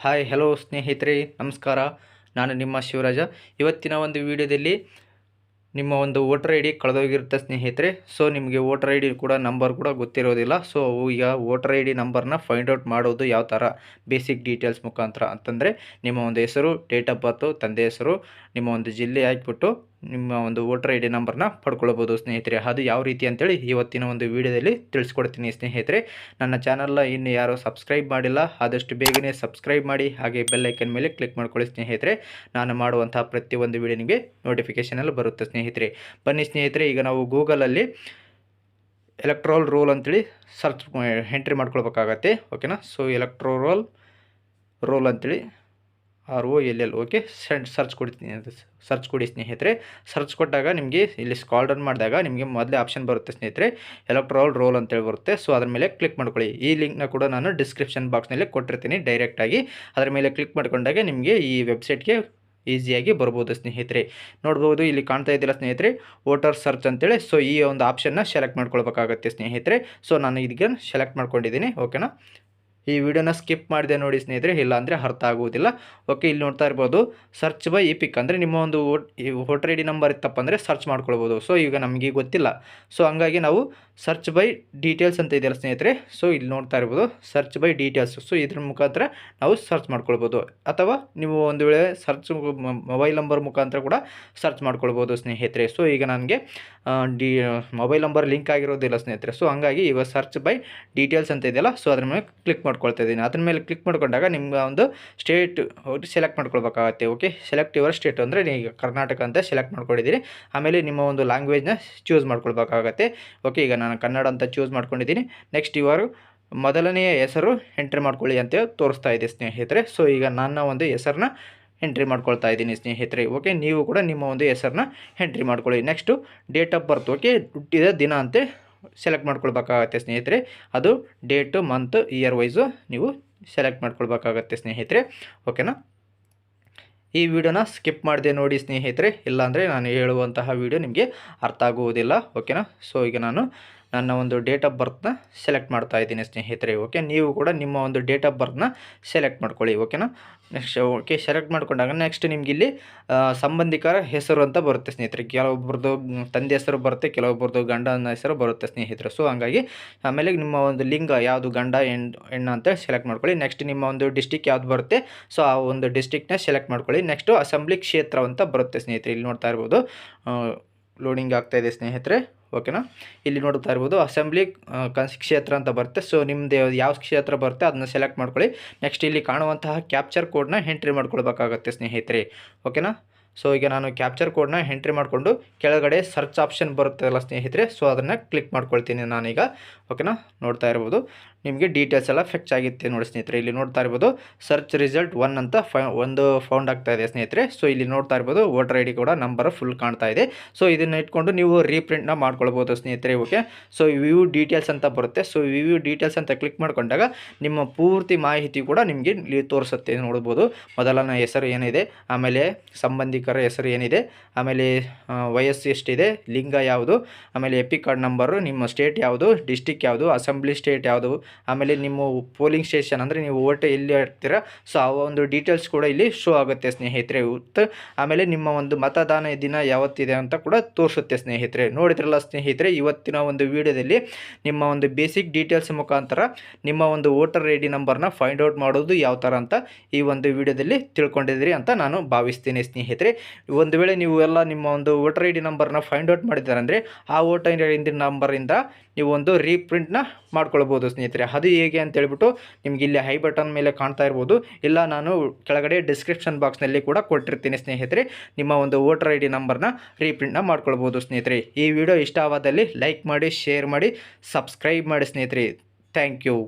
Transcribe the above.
Hi hello ಸ್ನೇಹಿತರೆ, ನಮಸ್ಕಾರ. ನಾನು ನಿಮ್ಮ ಶಿವರಾಜ. ಇವತ್ತಿನ ಒಂದು ವಿಡಿಯೋದಲ್ಲಿ ನಿಮ್ಮ ಒಂದು ವೋಟರ್ ಐ ಡಿ ಕಳೆದೋಗಿರುತ್ತೆ ಸ್ನೇಹಿತರೆ. ಸೊ ನಿಮಗೆ ವೋಟರ್ ಐ ಡಿ ಕೂಡ ನಂಬರ್ ಕೂಡ ಗೊತ್ತಿರೋದಿಲ್ಲ. ಸೊ ಈಗ ವೋಟರ್ ಐ ಡಿ ನಂಬರ್ನ ಫೈಂಡ್ ಔಟ್ ಮಾಡೋದು ಯಾವ ಥರ, ಬೇಸಿಕ್ ಡೀಟೇಲ್ಸ್ ಮುಖಾಂತರ ಅಂತಂದರೆ ನಿಮ್ಮ ಒಂದು ಹೆಸರು, ಡೇಟ್ ಆಫ್ ಬರ್ತು, ತಂದೆ ಹೆಸರು, ನಿಮ್ಮ ಒಂದು ಜಿಲ್ಲೆ ಹಾಕಿಬಿಟ್ಟು ನಿಮ್ಮ ಒಂದು ವೋಟರ್ ಐ ಡಿ ನಂಬರ್ನ ಪಡ್ಕೊಳ್ಬೋದು ಸ್ನೇಹಿತರೆ. ಅದು ಯಾವ ರೀತಿ ಅಂತೇಳಿ ಇವತ್ತಿನ ಒಂದು ವಿಡಿಯೋದಲ್ಲಿ ತಿಳಿಸ್ಕೊಡ್ತೀನಿ ಸ್ನೇಹಿತರೆ. ನನ್ನ ಚಾನಲ್ನ ಇನ್ನು ಯಾರು ಸಬ್ಸ್ಕ್ರೈಬ್ ಮಾಡಿಲ್ಲ, ಆದಷ್ಟು ಬೇಗನೆ ಸಬ್ಸ್ಕ್ರೈಬ್ ಮಾಡಿ, ಹಾಗೆ ಬೆಲ್ ಐಕನ್ ಮೇಲೆ ಕ್ಲಿಕ್ ಮಾಡ್ಕೊಳ್ಳಿ ಸ್ನೇಹಿತರೆ. ನಾನು ಮಾಡುವಂತಹ ಪ್ರತಿಯೊಂದು ವಿಡಿಯೋ ನಿಮಗೆ ನೋಟಿಫಿಕೇಷನಲ್ಲಿ ಬರುತ್ತೆ ಸ್ನೇಹಿತರೆ. ಬನ್ನಿ ಸ್ನೇಹಿತರೆ, ಈಗ ನಾವು ಗೂಗಲಲ್ಲಿ ಎಲೆಕ್ಟ್ರೋಲ್ ರೋಲ್ ಅಂತೇಳಿ ಎಂಟ್ರಿ ಮಾಡ್ಕೊಳ್ಬೇಕಾಗತ್ತೆ. ಓಕೆನಾ. ಸೊ ಎಲೆಕ್ಟ್ರೋಲ್ ರೋಲ್ ಅಂತೇಳಿ ROLL ಓಕೆ ಸರ್ಚ್ ಕೊಡಿ ಸ್ನೇಹಿತರೆ. ಸರ್ಚ್ ಕೊಟ್ಟಾಗ ನಿಮಗೆ ಇಲ್ಲಿ ಸ್ಕ್ರಾಲ್ ಡೌನ್ ಮಾಡಿದಾಗ ನಿಮಗೆ ಮೊದಲೇ ಆಪ್ಷನ್ ಬರುತ್ತೆ ಸ್ನೇಹಿತರೆ, ಎಲೆಕ್ಟ್ರೋಲ್ ರೋಲ್ ಅಂತೇಳಿ ಬರುತ್ತೆ. ಸೊ ಅದ್ರ ಮೇಲೆ ಕ್ಲಿಕ್ ಮಾಡ್ಕೊಳ್ಳಿ. ಈ ಲಿಂಕ್ನ ಕೂಡ ನಾನು ಡಿಸ್ಕ್ರಿಪ್ಷನ್ ಬಾಕ್ಸ್ನಲ್ಲಿ ಕೊಟ್ಟಿರ್ತೀನಿ. ಡೈರೆಕ್ಟಾಗಿ ಅದರ ಮೇಲೆ ಕ್ಲಿಕ್ ಮಾಡ್ಕೊಂಡಾಗ ನಿಮಗೆ ಈ ವೆಬ್ಸೈಟ್ಗೆ ಈಸಿಯಾಗಿ ಬರ್ಬೋದು ಸ್ನೇಹಿತರೆ. ನೋಡ್ಬೋದು, ಇಲ್ಲಿ ಕಾಣ್ತಾ ಇದ್ದಿಲ್ಲ ಸ್ನೇಹಿತರೆ, ವೋಟರ್ ಸರ್ಚ್ ಅಂತೇಳಿ. ಸೊ ಈ ಒಂದು ಆಪ್ಷನ್ನ ಸೆಲೆಕ್ಟ್ ಮಾಡ್ಕೊಳ್ಬೇಕಾಗತ್ತೆ ಸ್ನೇಹಿತರೆ. ಸೊ ನಾನು ಇದಕ್ಕೆ ಸೆಲೆಕ್ಟ್ ಮಾಡ್ಕೊಂಡಿದ್ದೀನಿ. ಓಕೆನಾ. ಈ ವಿಡಿಯೋನ ಸ್ಕಿಪ್ ಮಾಡಿದೆ ನೋಡಿ ಸ್ನೇಹಿತರೆ, ಇಲ್ಲ ಅಂದರೆ ಅರ್ಥ ಆಗುವುದಿಲ್ಲ. ಓಕೆ, ಇಲ್ಲಿ ನೋಡ್ತಾ ಇರ್ಬೋದು ಸರ್ಚ್ ಬೈ ಇಪಿಕ್ ಅಂದರೆ ನಿಮ್ಮ ಒಂದು ವೋಟರ್ ಐ ಡಿ ನಂಬರ್ ಇತ್ತಪ್ಪ ಅಂದರೆ ಸರ್ಚ್ ಮಾಡ್ಕೊಳ್ಬೋದು. ಸೊ ಈಗ ನಮಗೆ ಗೊತ್ತಿಲ್ಲ, ಸೊ ಹಂಗಾಗಿ ನಾವು ಸರ್ಚ್ ಬೈ ಡೀಟೇಲ್ಸ್ ಅಂತ ಇದೆಯಲ್ಲ ಸ್ನೇಹಿತರೆ. ಸೊ ಇಲ್ಲಿ ನೋಡ್ತಾ ಇರ್ಬೋದು ಸರ್ಚ್ ಬೈ ಡೀಟೇಲ್ಸ್. ಸೊ ಇದ್ರ ಮುಖಾಂತರ ನಾವು ಸರ್ಚ್ ಮಾಡ್ಕೊಳ್ಬೋದು, ಅಥವಾ ನೀವು ಒಂದು ವೇಳೆ ಮೊಬೈಲ್ ನಂಬರ್ ಮುಖಾಂತರ ಕೂಡ ಸರ್ಚ್ ಮಾಡ್ಕೊಳ್ಬೋದು ಸ್ನೇಹಿತರೆ. ಸೊ ಈಗ ನನಗೆ ಮೊಬೈಲ್ ನಂಬರ್ ಲಿಂಕ್ ಆಗಿರೋದಿಲ್ಲ ಸ್ನೇಹಿತರೆ. ಸೊ ಹಂಗಾಗಿ ಇವಾಗ ಸರ್ಚ್ ಬೈ ಡೀಟೇಲ್ಸ್ ಅಂತ ಇದೆಯಲ್ಲ, ಸೊ ಅದ್ರ ಮೇಲೆ ಕ್ಲಿಕ್ ಮಾಡ್ಕೊಳ್ತಾ ಇದ್ದೀನಿ. ಅದ್ರ ಮೇಲೆ ಕ್ಲಿಕ್ ಮಾಡ್ಕೊಂಡಾಗ ನಿಮ್ಗೆ ಒಂದು ಸ್ಟೇಟ್ ಸೆಲೆಕ್ಟ್ ಮಾಡ್ಕೊಳ್ಬೇಕಾಗತ್ತೆ. ಓಕೆ, ಸೆಲೆಕ್ಟ್ ಯುವರ್ ಸ್ಟೇಟ್ ಅಂದರೆ ಈಗ ಕರ್ನಾಟಕ ಅಂತ ಸೆಲೆಕ್ಟ್ ಮಾಡ್ಕೊಂಡಿದ್ದೀನಿ. ಆಮೇಲೆ ನಿಮ್ಮ ಒಂದು ಲ್ಯಾಂಗ್ವೇಜ್ನ ಚೂಸ್ ಮಾಡ್ಕೊಳ್ಬೇಕಾಗತ್ತೆ. ಓಕೆ, ಈಗ ನಾನು ಕನ್ನಡ ಅಂತ ಚೂಸ್ ಮಾಡ್ಕೊಂಡಿದ್ದೀನಿ. ನೆಕ್ಸ್ಟ್ ಇವರು ಮೊದಲನೆಯ ಹೆಸರು ಎಂಟ್ರಿ ಮಾಡ್ಕೊಳ್ಳಿ ಅಂತ ತೋರಿಸ್ತಾ ಇದೆ ಸ್ನೇಹಿತರೆ. ಸೊ ಈಗ ನನ್ನ ಒಂದು ಹೆಸರನ್ನ ಎಂಟ್ರಿ ಮಾಡ್ಕೊಳ್ತಾ ಇದ್ದೀನಿ ಸ್ನೇಹಿತರೆ. ಓಕೆ, ನೀವು ಕೂಡ ನಿಮ್ಮ ಒಂದು ಹೆಸರನ್ನ ಎಂಟ್ರಿ ಮಾಡ್ಕೊಳ್ಳಿ. Next date of birth, okay, ಹುಟ್ಟಿದ ದಿನ ಅಂತ ಸೆಲೆಕ್ಟ್ ಮಾಡ್ಕೊಳ್ಬೇಕಾಗತ್ತೆ ಸ್ನೇಹಿತರೆ. ಅದು ಡೇಟು, ಮಂತ್, ಇಯರ್ ವೈಸು ನೀವು ಸೆಲೆಕ್ಟ್ ಮಾಡ್ಕೊಳ್ಬೇಕಾಗತ್ತೆ ಸ್ನೇಹಿತರೆ. ಓಕೆನಾ. ಈ ವಿಡಿಯೋನ ಸ್ಕಿಪ್ ಮಾಡಿದೆ ನೋಡಿ ಸ್ನೇಹಿತರೆ, ಇಲ್ಲಾಂದರೆ ನಾನು ಹೇಳುವಂತಹ ವಿಡಿಯೋ ನಿಮಗೆ ಅರ್ಥ ಆಗುವುದಿಲ್ಲ. ಓಕೆನಾ. ಸೊ ಈಗ ನಾನು ನನ್ನ ಒಂದು ಡೇಟ್ ಆಫ್ ಬರ್ತ್ನ ಸೆಲೆಕ್ಟ್ ಮಾಡ್ತಾ ಇದ್ದೀನಿ ಸ್ನೇಹಿತರೆ. ಓಕೆ, ನೀವು ಕೂಡ ನಿಮ್ಮ ಒಂದು ಡೇಟ್ ಆಫ್ ಬರ್ತ್ನ ಸೆಲೆಕ್ಟ್ ಮಾಡ್ಕೊಳ್ಳಿ. ಓಕೆನಾ. ನೆಕ್ಸ್ಟ್ ಓಕೆ ಸೆಲೆಕ್ಟ್ ಮಾಡ್ಕೊಂಡಾಗ ನೆಕ್ಸ್ಟ್ ನಿಮ್ಗೆ ಇಲ್ಲಿ ಸಂಬಂಧಿಕರ ಹೆಸರು ಅಂತ ಬರುತ್ತೆ ಸ್ನೇಹಿತರೆ. ಕೆಲವೊಬ್ಬರದ್ದು ತಂದೆ ಹೆಸರು ಬರುತ್ತೆ, ಕೆಲವೊಬ್ಬರದ್ದು ಗಂಡನ ಹೆಸರು ಬರುತ್ತೆ ಸ್ನೇಹಿತರೆ. ಸೊ ಹಂಗಾಗಿ ಆಮೇಲೆ ನಿಮ್ಮ ಒಂದು ಲಿಂಗ ಯಾವುದು, ಗಂಡ ಹೆಣ್ಣು ಅಂತ ಸೆಲೆಕ್ಟ್ ಮಾಡ್ಕೊಳ್ಳಿ. ನೆಕ್ಸ್ಟ್ ನಿಮ್ಮ ಒಂದು ಡಿಸ್ಟಿಕ್ ಯಾವ್ದು ಬರುತ್ತೆ, ಸೊ ಆ ಒಂದು ಡಿಸ್ಟಿಕ್ನ ಸೆಲೆಕ್ಟ್ ಮಾಡ್ಕೊಳ್ಳಿ. ನೆಕ್ಸ್ಟು ಅಸೆಂಬ್ಲಿ ಕ್ಷೇತ್ರ ಅಂತ ಬರುತ್ತೆ ಸ್ನೇಹಿತರೆ. ಇಲ್ಲಿ ನೋಡ್ತಾ ಇರ್ಬೋದು ಲೋಡಿಂಗ್ ಆಗ್ತಾ ಇದೆ ಸ್ನೇಹಿತರೆ. ಓಕೆನಾ. ಇಲ್ಲಿ ನೋಡ್ತಾ ಇರ್ಬೋದು ಅಸೆಂಬ್ಲಿ ಕ್ಷೇತ್ರ ಅಂತ ಬರುತ್ತೆ. ಸೊ ನಿಮ್ಮದು ಯಾವ ಕ್ಷೇತ್ರ ಬರುತ್ತೆ ಅದನ್ನ ಸೆಲೆಕ್ಟ್ ಮಾಡ್ಕೊಳ್ಳಿ. ನೆಕ್ಸ್ಟ್ ಇಲ್ಲಿ ಕಾಣುವಂತಹ ಕ್ಯಾಪ್ಚರ್ ಕೋಡ್ನ ಎಂಟ್ರಿ ಮಾಡ್ಕೊಳ್ಬೇಕಾಗತ್ತೆ ಸ್ನೇಹಿತರೆ. ಓಕೆನಾ. ಸೊ ಈಗ ನಾನು ಕ್ಯಾಪ್ಚರ್ ಕೋಡ್ನ ಎಂಟ್ರಿ ಮಾಡಿಕೊಂಡು ಕೆಳಗಡೆ ಸರ್ಚ್ ಆಪ್ಷನ್ ಬರುತ್ತಲ್ಲ ಸ್ನೇಹಿತರೆ, ಸೊ ಅದನ್ನು ಕ್ಲಿಕ್ ಮಾಡ್ಕೊಳ್ತೀನಿ ನಾನೀಗ. ಓಕೆನಾ. ನೋಡ್ತಾ ಇರ್ಬೋದು ನಿಮಗೆ ಡೀಟೇಲ್ಸ್ ಎಲ್ಲ ಫೆಚ್ ಆಗಿತ್ತೆ ನೋಡಿ ಸ್ನೇಹಿತರೆ. ಇಲ್ಲಿ ನೋಡ್ತಾ ಇರ್ಬೋದು ಸರ್ಚ್ ರಿಸಲ್ಟ್ 1 ಅಂತ ಒಂದು ಫೌಂಡ್ ಆಗ್ತಾ ಇದೆ ಸ್ನೇಹಿತರೆ. ಸೊ ಇಲ್ಲಿ ನೋಡ್ತಾ ಇರ್ಬೋದು ವೋಟರ್ ಐ ಡಿ ಕೂಡ ನಂಬರ್ ಫುಲ್ ಕಾಣ್ತಾ ಇದೆ. ಸೊ ಇದನ್ನು ಇಟ್ಕೊಂಡು ನೀವು ರೀಪ್ರಿಂಟ್ನ ಮಾಡ್ಕೊಳ್ಬೋದು ಸ್ನೇಹಿತರೆ. ಓಕೆ, ಸೊ ವ್ಯೂ ಡೀಟೇಲ್ಸ್ ಅಂತ ಬರುತ್ತೆ. ಸೊ ವ್ಯೂ ಡೀಟೇಲ್ಸ್ ಅಂತ ಕ್ಲಿಕ್ ಮಾಡ್ಕೊಂಡಾಗ ನಿಮ್ಮ ಪೂರ್ತಿ ಮಾಹಿತಿ ಕೂಡ ನಿಮಗೆ ಇಲ್ಲಿ ತೋರಿಸುತ್ತೆ. ನೋಡ್ಬೋದು ಮೊದಲನೇ ಹೆಸರು ಏನಿದೆ, ಆಮೇಲೆ ಸಂಬಂಧಿಕರ ಹೆಸರು ಏನಿದೆ, ಆಮೇಲೆ ವಯಸ್ಸು ಎಷ್ಟಿದೆ, ಲಿಂಗ ಯಾವುದು, ಆಮೇಲೆ ಎಪಿಕ್ ಕಾರ್ಡ್ ನಂಬರು, ನಿಮ್ಮ ಸ್ಟೇಟ್ ಯಾವುದು, ಡಿಸ್ಟಿಕ್ ಯಾವುದು, ಅಸೆಂಬ್ಲಿ ಸ್ಟೇಟ್ ಯಾವುದು, ಆಮೇಲೆ ನಿಮ್ಮ ಪೋಲಿಂಗ್ ಸ್ಟೇಷನ್ ಅಂದರೆ ನೀವು ಓಟ್ ಎಲ್ಲಿ ಇರ್ತೀರಾ, ಸೊ ಆ ಒಂದು ಡೀಟೇಲ್ಸ್ ಕೂಡ ಇಲ್ಲಿ ಶೋ ಆಗುತ್ತೆ ಸ್ನೇಹಿತರೆ. ಆಮೇಲೆ ನಿಮ್ಮ ಒಂದು ಮತದಾನ ದಿನ ಯಾವತ್ತಿದೆ ಅಂತ ಕೂಡ ತೋರಿಸುತ್ತೆ ಸ್ನೇಹಿತರೆ. ನೋಡಿದ್ರಲ್ಲ ಸ್ನೇಹಿತರೆ, ಇವತ್ತಿನ ಒಂದು ವಿಡಿಯೋದಲ್ಲಿ ನಿಮ್ಮ ಒಂದು ಬೇಸಿಕ್ ಡೀಟೇಲ್ಸ್ ಮುಖಾಂತರ ನಿಮ್ಮ ಒಂದು ವೋಟರ್ ಐ ಡಿ ನಂಬರ್ನ ಫೈಂಡ್ ಔಟ್ ಮಾಡೋದು ಯಾವ ಥರ ಅಂತ ಈ ಒಂದು ವಿಡಿಯೋದಲ್ಲಿ ತಿಳ್ಕೊಂಡಿದ್ರಿ ಅಂತ ನಾನು ಭಾವಿಸ್ತೀನಿ ಸ್ನೇಹಿತರೆ. ಒಂದು ವೇಳೆ ನೀವು ಎಲ್ಲ ನಿಮ್ಮ ಒಂದು ವೋಟರ್ ಐ ಡಿ ನಂಬರ್ನ ಫೈಂಡ್ ಔಟ್ ಮಾಡಿದ್ದಾರೆ ಅಂದರೆ ಆ ವೋಟರ್ ಐ ಡಿ ನಂಬರಿಂದ ನೀವು ಒಂದು ರೀಪ್ರಿಂಟ್ನ ಮಾಡ್ಕೊಳ್ಬೋದು ಸ್ನೇಹಿತರೆ. ಅದು ಹೇಗೆ ಅಂತ ಹೇಳ್ಬಿಟ್ಟು ನಿಮ್ಗೆ ಇಲ್ಲಿ ಹೈ ಬಟನ್ ಮೇಲೆ ಕಾಣ್ತಾ ಇರ್ಬೋದು, ಇಲ್ಲ ನಾನು ಕೆಳಗಡೆ ಡಿಸ್ಕ್ರಿಪ್ಷನ್ ಬಾಕ್ಸ್ನಲ್ಲಿ ಕೂಡ ಕೊಟ್ಟಿರ್ತೀನಿ ಸ್ನೇಹಿತರೆ. ನಿಮ್ಮ ಒಂದು ವೋಟರ್ ಐ ಡಿ ನಂಬರ್ನ ರೀಪ್ರಿಂಟ್ನ ಮಾಡ್ಕೊಳ್ಬೋದು ಸ್ನೇಹಿತರೆ. ಈ ವಿಡಿಯೋ ಇಷ್ಟವಾದಲ್ಲಿ ಲೈಕ್ ಮಾಡಿ, ಶೇರ್ ಮಾಡಿ, ಸಬ್ಸ್ಕ್ರೈಬ್ ಮಾಡಿ ಸ್ನೇಹಿತರೆ. Thank you.